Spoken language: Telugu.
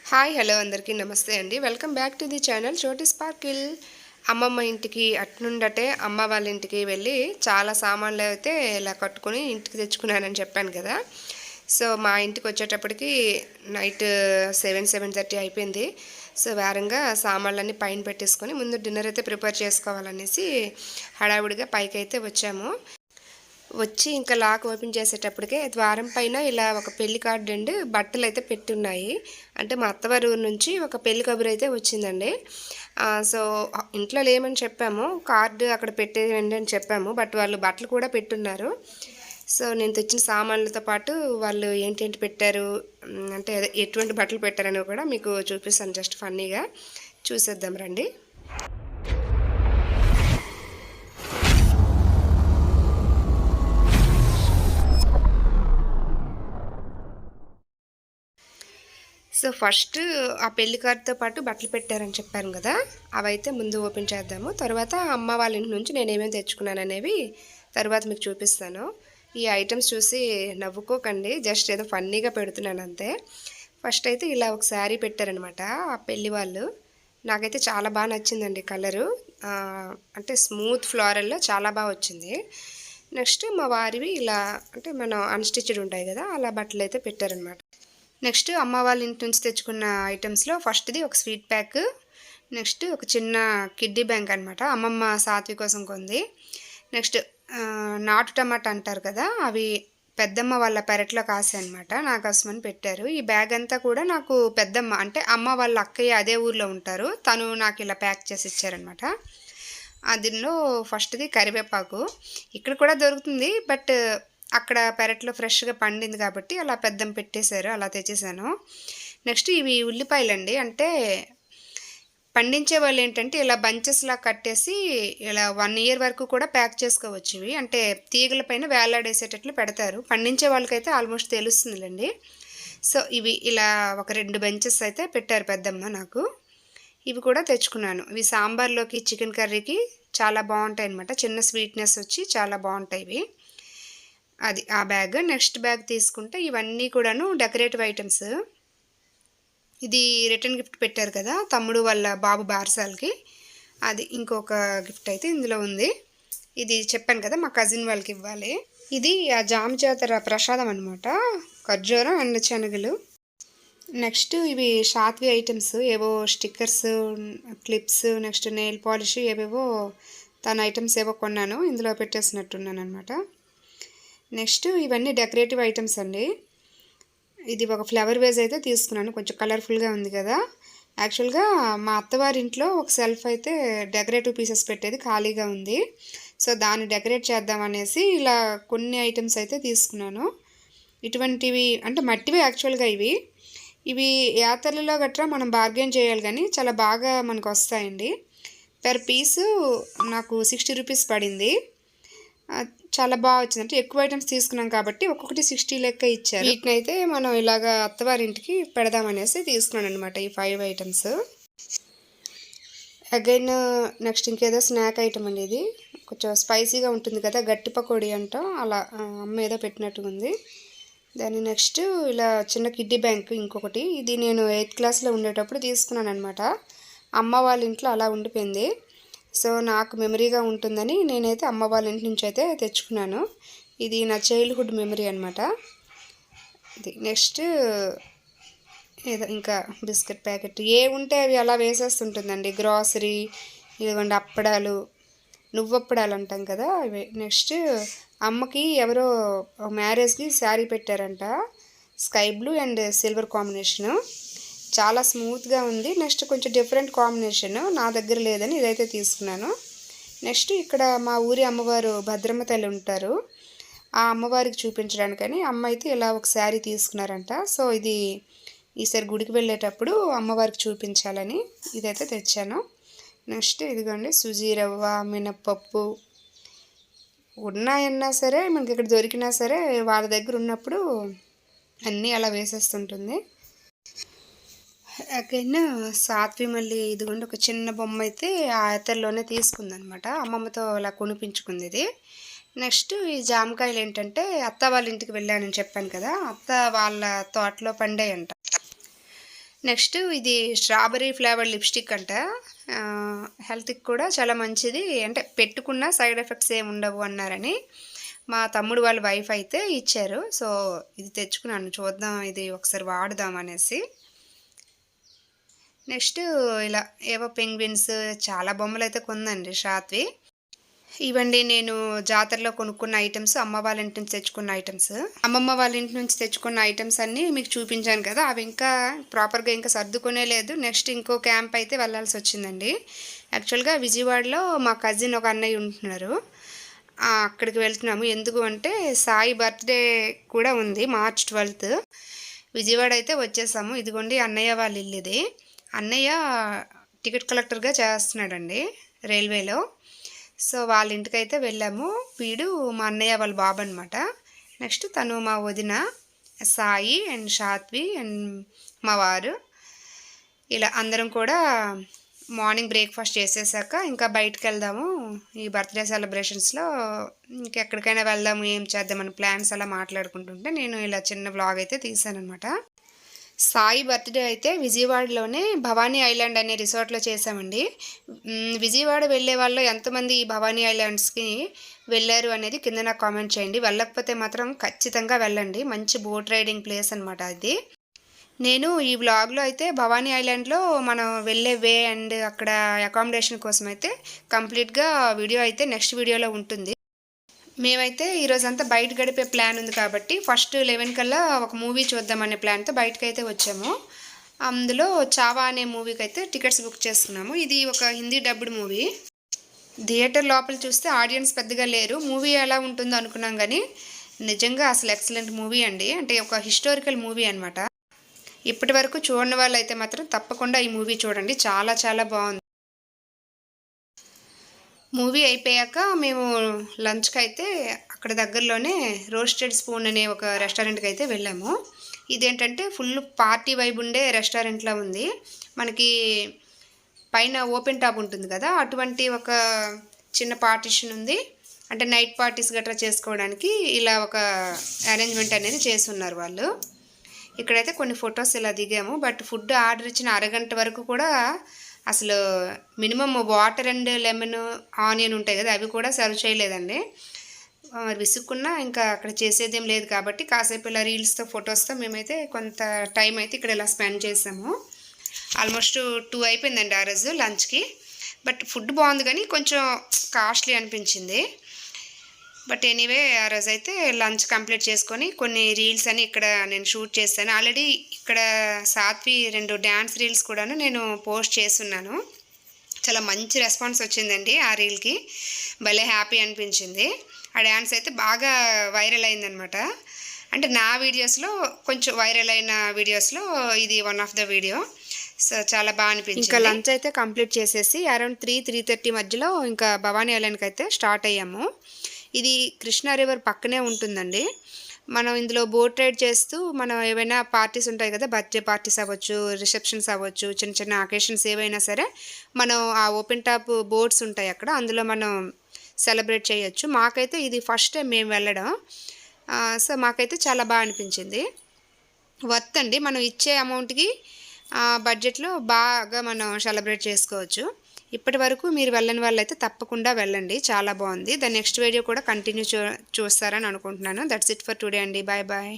హాయ్ హలో అందరికీ నమస్తే అండి. Welcome back to the channel Choti sparkle. అమ్మమ్మ ఇంటికి అట్నుండటే అమ్మ వాళ్ళ ఇంటికి వెళ్ళి చాలా సామాన్లు అయితే ఇలా కట్టుకొని ఇంటికి తెచ్చుకున్నానని చెప్పాను కదా. సో మా ఇంటికి వచ్చేటప్పటికి నైట్ 7:30 అయిపోయింది. సో వేరంగా సామాన్లన్నీ పైన పెట్టేసుకొని ముందు డిన్నర్ అయితే ప్రిపేర్ చేసుకోవాలనేసి హడావుడిగా పైకి అయితే వచ్చాము. వచ్చి ఇంకా లాక్ ఓపెన్ చేసేటప్పటికే ద్వారం పైన ఇలా ఒక పెళ్లి కార్డు అండ్ బట్టలు అయితే పెట్టున్నాయి. అంటే మా అత్తవారి ఊరు నుంచి ఒక పెళ్లి కబురు అయితే వచ్చిందండి. సో ఇంట్లో లేమని చెప్పాము, కార్డు అక్కడ పెట్టేయండి అని చెప్పాము. బట్ వాళ్ళు బట్టలు కూడా పెట్టున్నారు. సో నేను తెచ్చిన సామాన్లతో పాటు వాళ్ళు ఏంటేంటి పెట్టారు, అంటే ఎటువంటి బట్టలు పెట్టారని కూడా మీకు చూపిస్తాను. జస్ట్ ఫన్నీగా చూసేద్దాం రండి. సో ఫస్ట్ ఆ పెళ్లి కార్డ్తో పాటు బట్టలు పెట్టారని చెప్పాను కదా, అవైతే ముందు ఓపెన్ చేద్దాము. తర్వాత అమ్మ వాళ్ళ ఇంటి నుంచి నేను ఏమేమి తెచ్చుకున్నాను అనేవి తర్వాత మీకు చూపిస్తాను. ఈ ఐటమ్స్ చూసి నవ్వుకోకండి, జస్ట్ ఏదో ఫన్నీగా పెడుతున్నాను అంతే. ఫస్ట్ అయితే ఇలా ఒక శారీ పెట్టారనమాట ఆ పెళ్లి వాళ్ళు. నాకైతే చాలా బాగా నచ్చిందండి కలరు, అంటే స్మూత్ ఫ్లోరల్లో చాలా బాగా వచ్చింది. నెక్స్ట్ మా వారివి ఇలా అంటే మనం అన్స్టిచ్డ్ ఉంటాయి కదా, అలా బట్టలు అయితే పెట్టారనమాట. నెక్స్ట్ అమ్మ వాళ్ళ ఇంటి నుంచి తెచ్చుకున్న ఐటమ్స్లో ఫస్ట్ది ఒక స్వీట్ ప్యాక్, నెక్స్ట్ ఒక చిన్న కిడ్డీ బ్యాంక్ అనమాట, అమ్మమ్మ సాత్వి కోసం కొంది. నెక్స్ట్ నాటు టమాటా అంటారు కదా, అవి పెద్దమ్మ వాళ్ళ పెరట్లో కాసే అనమాట, నా కోసమని పెట్టారు. ఈ బ్యాగ్ అంతా కూడా నాకు పెద్దమ్మ అంటే అమ్మ వాళ్ళ అక్కయ్య అదే ఊర్లో ఉంటారు, తను నాకు ఇలా ప్యాక్ చేసి ఇచ్చారనమాట. దీనిలో ఫస్ట్ది కరివేపాకు, ఇక్కడ కూడా దొరుకుతుంది బట్ అక్కడ పెరట్లో ఫ్రెష్గా పండింది కాబట్టి అలా పెద్దం పెట్టేశారు, అలా తెచ్చేసాను. నెక్స్ట్ ఇవి ఉల్లిపాయలండి, అంటే పండించే వాళ్ళు ఏంటంటే ఇలా బంచెస్లా కట్టేసి ఇలా 1 ఇయర్ వరకు కూడా ప్యాక్ చేసుకోవచ్చు. ఇవి అంటే తీగల పైన వేలాడేసేటట్లు పెడతారు. పండించే వాళ్ళకైతే ఆల్మోస్ట్ తెలుస్తుందిలేండి. సో ఇవి ఇలా ఒక 2 బెంచెస్ అయితే పెట్టారు పెద్దమ్మ నాకు. ఇవి కూడా తెచ్చుకున్నాను. ఇవి సాంబార్లోకి చికెన్ కర్రీకి చాలా బాగుంటాయి అన్నమాట, చిన్న స్వీట్నెస్ వచ్చి చాలా బాగుంటాయి ఇవి. అది ఆ బ్యాగ్. నెక్స్ట్ బ్యాగ్ తీసుకుంటే ఇవన్నీ కూడాను డెకరేటివ్ ఐటమ్స్. ఇది రిటర్న్ గిఫ్ట్ పెట్టారు కదా తమ్ముడు వాళ్ళ బాబు బార్సాలకి, అది ఇంకొక గిఫ్ట్ అయితే ఇందులో ఉంది. ఇది చెప్పాను కదా మా కజిన్ వాళ్ళకి ఇవ్వాలి. ఇది ఆ జామ జాతర ప్రసాదం అనమాట, ఖర్జూరం అండ్ శనగలు. నెక్స్ట్ ఇవి షాత్వి ఐటమ్స్, ఏవో stickers, clips, next nail polish, ఏవేవో తన ఐటమ్స్ ఏవో కొన్నాను, ఇందులో పెట్టేసినట్టున్నాను అనమాట. నెక్స్ట్ ఇవన్నీ డెకరేటివ్ ఐటమ్స్ అండి. ఇది ఒక ఫ్లవర్ వేజ్ అయితే తీసుకున్నాను, కొంచెం కలర్ఫుల్గా ఉంది కదా. యాక్చువల్గా మా అత్తవారింట్లో ఒక సెల్ఫ్ అయితే డెకరేటివ్ పీసెస్ పెట్టేది ఖాళీగా ఉంది, సో దాన్ని డెకరేట్ చేద్దామనేసి ఇలా కొన్ని ఐటమ్స్ అయితే తీసుకున్నాను. ఇటువంటివి అంటే మట్టివి యాక్చువల్గా ఇవి యాత్రలలో గట్రా మనం బార్గెన్ చేయాలి కానీ చాలా బాగా మనకు వస్తాయండి. పెర్ పీసు నాకు 60 రూపీస్ పడింది. చాలా బాగా వచ్చింది, అంటే ఎక్కువ ఐటమ్స్ తీసుకున్నాం కాబట్టి ఒక్కొక్కటి 60 లెక్క ఇచ్చారు. వీటిని అయితే మనం ఇలాగా అత్తవారింటికి పెడదామనేసి తీసుకున్నాను అనమాట ఈ 5 ఐటమ్స్. అగైన్ నెక్స్ట్ ఇంకేదో స్నాక్ ఐటమ్ అండి, ఇది కొంచెం స్పైసీగా ఉంటుంది కదా, గట్టి పకోడీ అంటాం, అలా అమ్మ ఏదో పెట్టినట్టుగా ఉంది. దాని నెక్స్ట్ ఇలా చిన్న కిడ్డీ బ్యాంక్ ఇంకొకటి, ఇది నేను 8th క్లాస్లో ఉండేటప్పుడు తీసుకున్నాను అనమాట. అమ్మ వాళ్ళ ఇంట్లో అలా ఉండిపోయింది, సో నాకు మెమరీగా ఉంటుందని నేనైతే అమ్మ వాళ్ళ ఇంటి నుంచి అయితే తెచ్చుకున్నాను. ఇది నా చైల్డ్హుడ్ మెమరీ అనమాట. ఇది నెక్స్ట్ ఏదో ఇంకా బిస్కెట్ ప్యాకెట్ ఏ ఉంటే అవి అలా వేసేస్తుంటుందండి, గ్రాసరీ. ఇదిగోండి అప్పడాలు, నువ్వప్పడాలు అంటాం కదా అవి. నెక్స్ట్ అమ్మకి ఎవరో మ్యారేజ్కి శారీ పెట్టారంట, sky blue and silver combination, చాలా స్మూత్గా ఉంది. నెక్స్ట్ కొంచెం డిఫరెంట్ కాంబినేషన్, నా దగ్గర లేదని ఇదైతే తీసుకున్నాను. నెక్స్ట్ ఇక్కడ మా ఊరి అమ్మవారు భద్రమ్మ తల్లి ఉంటారు, ఆ అమ్మవారికి చూపించడానికని అమ్మ అయితే ఇలా ఒక శారీ తీసుకున్నారంట. సో ఇది ఈసారి గుడికి వెళ్ళేటప్పుడు అమ్మవారికి చూపించాలని ఇదైతే తెచ్చాను. నెక్స్ట్ ఇదిగోండి సుజీ రవ్వ, మినప్పప్పు ఉన్నాయన్నా సరే మనకి ఇక్కడ దొరికినా సరే వాళ్ళ దగ్గర ఉన్నప్పుడు అన్నీ అలా వేసేస్తుంటుంది. అగైన్ సాత్వి మళ్ళీ ఇదిగోండి ఒక చిన్న బొమ్మ అయితే ఆ యాత్రలోనే తీసుకుందనమాట, అమ్మమ్మతో అలా కొనిపించుకుంది ఇది. నెక్స్ట్ ఈ జామకాయలు ఏంటంటే అత్త వాళ్ళ ఇంటికి వెళ్ళానని చెప్పాను కదా, అత్త వాళ్ళ తోటలో పండాయంట. నెక్స్ట్ ఇది స్ట్రాబెర్రీ ఫ్లేవర్డ్ లిప్స్టిక్ అంట. హెల్త్‌కి కూడా చాలా మంచిది. అంటే పెట్టుకున్న సైడ్ ఎఫెక్ట్స్ ఏమి ఉండవు అన్నారని మా తమ్ముడు వాళ్ళ వైఫ్ అయితే ఇచ్చారు. సో, ఇది తెచ్చుకున్నాను. చూద్దాం ఇది ఒకసారి వాడదాం అనేసి. నెక్స్ట్ ఇలా ఏవో పెంగ్విన్స్ చాలా బొమ్మలైతే కొందండి సాత్వి. ఇవండి నేను జాతరలో కొనుక్కున్న ఐటమ్స్, అమ్మ వాళ్ళ ఇంటి నుంచి తెచ్చుకున్న ఐటమ్స్. అమ్మమ్మ వాళ్ళ ఇంటి నుంచి తెచ్చుకున్న ఐటమ్స్ అన్నీ మీకు చూపించాను కదా, అవి ఇంకా ప్రాపర్గా ఇంకా సర్దుకునే లేదు. నెక్స్ట్ ఇంకో క్యాంప్ అయితే వెళ్ళాల్సి వచ్చిందండి. యాక్చువల్గా విజయవాడలో మా కజిన్ ఒక అన్నయ్య ఉంటున్నారు. అక్కడికి వెళ్తున్నాము. ఎందుకు అంటే సాయి బర్త్డే కూడా ఉంది March 12th. విజయవాడ అయితే వచ్చేసాము. ఇదిగోండి అన్నయ్య వాళ్ళ ఇల్లు ఇది. అన్నయ్య టికెట్ కలెక్టర్గా చేస్తున్నాడండి రైల్వేలో. సో వాళ్ళ ఇంటికైతే వెళ్ళాము. వీడు మా అన్నయ్య వాళ్ళ బాబు అనమాట. నెక్స్ట్ తను మా వదిన సాయి అండ్ సాత్వి అండ్ మా వారు. ఇలా అందరం కూడా మార్నింగ్ బ్రేక్ఫాస్ట్ చేసేసాక ఇంకా బయటకు వెళ్దాము, ఈ బర్త్డే సెలబ్రేషన్స్లో ఇంకెక్కడికైనా వెళ్దాము, ఏం చేద్దామని ప్లాన్స్ అలా మాట్లాడుకుంటుంటే నేను ఇలా చిన్న వ్లాగ్ అయితే తీసాను అనమాట. సాయి బర్త్డే అయితే విజయవాడలోనే భవానీ ఐలాండ్ అనే రిసార్ట్లో చేసామండి. విజయవాడ వెళ్ళే వాళ్ళు ఎంతమంది ఈ భవానీ ఐలాండ్స్కి వెళ్ళారు అనేది కింద నాకు కామెంట్ చేయండి. వెళ్ళకపోతే మాత్రం ఖచ్చితంగా వెళ్ళండి. మంచి బోట్ రైడింగ్ ప్లేస్ అనమాట అది. నేను ఈ వ్లాగ్లో అయితే భవానీ ఐలాండ్లో మనం వెళ్ళే వే అండ్ అక్కడ అకామిడేషన్ కోసం అయితే కంప్లీట్గా వీడియో అయితే నెక్స్ట్ వీడియోలో ఉంటుంది. మేమైతే ఈరోజంతా బయట గడిపే ప్లాన్ ఉంది కాబట్టి ఫస్ట్ 11 కల్లా ఒక మూవీ చూద్దామనే ప్లాన్తో బయటకైతే వచ్చాము. అందులో చావా అనే మూవీకి అయితే టికెట్స్ బుక్ చేసుకున్నాము. ఇది ఒక హిందీ డబ్డ్ మూవీ. థియేటర్ లోపల చూస్తే ఆడియన్స్ పెద్దగా లేరు. మూవీ ఎలా ఉంటుందో అనుకున్నాం కానీ నిజంగా అసలు ఎక్సలెంట్ మూవీ అండి. అంటే ఒక హిస్టారికల్ మూవీ అనమాట. ఇప్పటి వరకు చూడని వాళ్ళు అయితే మాత్రం తప్పకుండా ఈ మూవీ చూడండి. చాలా చాలా బాగుంది. మూవీ అయిపోయాక మేము లంచ్కి అయితే అక్కడ దగ్గరలోనే రోస్టెడ్ స్పూన్ అనే ఒక రెస్టారెంట్కి అయితే వెళ్ళాము. ఇదేంటంటే ఫుల్ పార్టీ వైబ్ ఉండే రెస్టారెంట్లా ఉంది. మనకి పైన ఓపెన్ టాప్ ఉంటుంది కదా, అటువంటి ఒక చిన్న పార్టీషన్ ఉంది. అంటే నైట్ పార్టీస్ గట్రా చేసుకోవడానికి ఇలా ఒక అరేంజ్మెంట్ అనేది చేసి ఉన్నారు వాళ్ళు. ఇక్కడైతే కొన్ని ఫొటోస్ ఇలా దిగాము. బట్ ఫుడ్ ఆర్డర్ ఇచ్చిన అరగంట వరకు కూడా అసలు minimum water and lemon onion ఉంటాయి కదా, అవి కూడా సర్వ్ చేయలేదండి. విసుక్కున్నా ఇంకా అక్కడ చేసేదేం లేదు కాబట్టి కాసేపు ఇలా రీల్స్తో ఫొటోస్తో మేమైతే కొంత టైం అయితే ఇక్కడ ఇలా స్పెండ్ చేసాము. ఆల్మోస్ట్ 2 అయిపోయిందండి ఆ రోజు లంచ్కి. బట్ ఫుడ్ బాగుంది కానీ కొంచెం కాస్ట్లీ అనిపించింది. బట్ ఎనీవే ఆ రోజు అయితే లంచ్ కంప్లీట్ చేసుకొని కొన్ని రీల్స్ అని ఇక్కడ నేను షూట్ చేశాను. ఆల్రెడీ ఇక్కడ సాత్వి 2 డ్యాన్స్ రీల్స్ కూడాను నేను పోస్ట్ చేస్తున్నాను. చాలా మంచి రెస్పాన్స్ వచ్చిందండి ఆ రీల్కి. భలే హ్యాపీ అనిపించింది. ఆ డ్యాన్స్ అయితే బాగా వైరల్ అయిందనమాట. అంటే నా వీడియోస్లో కొంచెం వైరల్ అయిన వీడియోస్లో ఇది one of the video. So చాలా బాగా అనిపించింది. ఇంకా లంచ్ అయితే కంప్లీట్ చేసేసి అరౌండ్ 3-3:30 మధ్యలో ఇంకా భవానీ ఐలాండ్కి అయితే స్టార్ట్ అయ్యాము. ఇది కృష్ణా రివర్ పక్కనే ఉంటుందండి. మనం ఇందులో బోట్ రైడ్ చేస్తూ మనం ఏవైనా పార్టీస్ ఉంటాయి కదా, బర్త్డే పార్టీస్ అవ్వచ్చు, రిసెప్షన్స్ అవ్వచ్చు, చిన్న చిన్న అకేషన్స్ ఏవైనా సరే మనం ఆ ఓపెన్ టాప్ బోట్స్ ఉంటాయి అక్కడ, అందులో మనం సెలబ్రేట్ చేయొచ్చు. మాకైతే ఇది ఫస్ట్ టైం మేము వెళ్ళడం. సో మాకైతే చాలా బాగా అనిపించింది. వర్త్ అండి. మనం ఇచ్చే అమౌంట్కి బడ్జెట్లో బాగా మనం సెలబ్రేట్ చేసుకోవచ్చు. ఇప్పటి వరకు మీరు వెళ్ళని వాళ్ళైతే తప్పకుండా వెళ్ళండి. చాలా బాగుంది. దాని నెక్స్ట్ వీడియో కూడా కంటిన్యూ చూస్తారని అనుకుంటున్నాను. దట్స్ ఇట్ ఫర్ టుడే అండి. Bye bye.